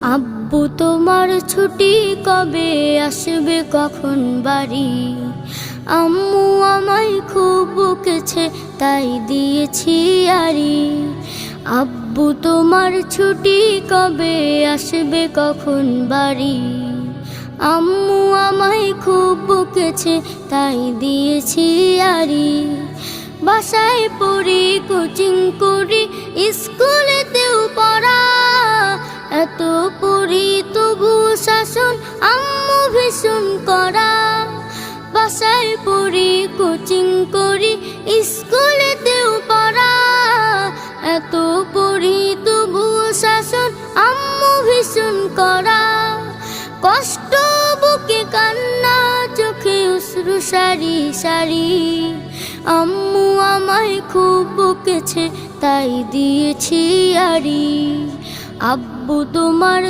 আব্বু তোমার ছুটি কবে আসবে কখন বাড়ি? আম্মু আমায় খুব বকেছে তাই দিয়েছি আড়ি। আব্বু তোমার ছুটি কবে আসবে কখন বাড়ি? আম্মু আমায় খুব বকেছে তাই দিয়েছি আড়ি। বাসায় পড়ি, কোচিং করি, স্কুলেতেও পড়া, এত পড়ি তবু শাসন আম্মু ভীষণ করা। বাসায় পড়ি, কোচিং করি, স্কুলেতেও পড়া, এত পড়ি তবু শাসন আম্মু ভীষণ করা। কষ্ট বুকে কান্না, চোখে অশ্রু সারি সারি। আম্মু আমায় খুব বকেছে তাই দিয়েছি আড়ি। আব্বু তোমার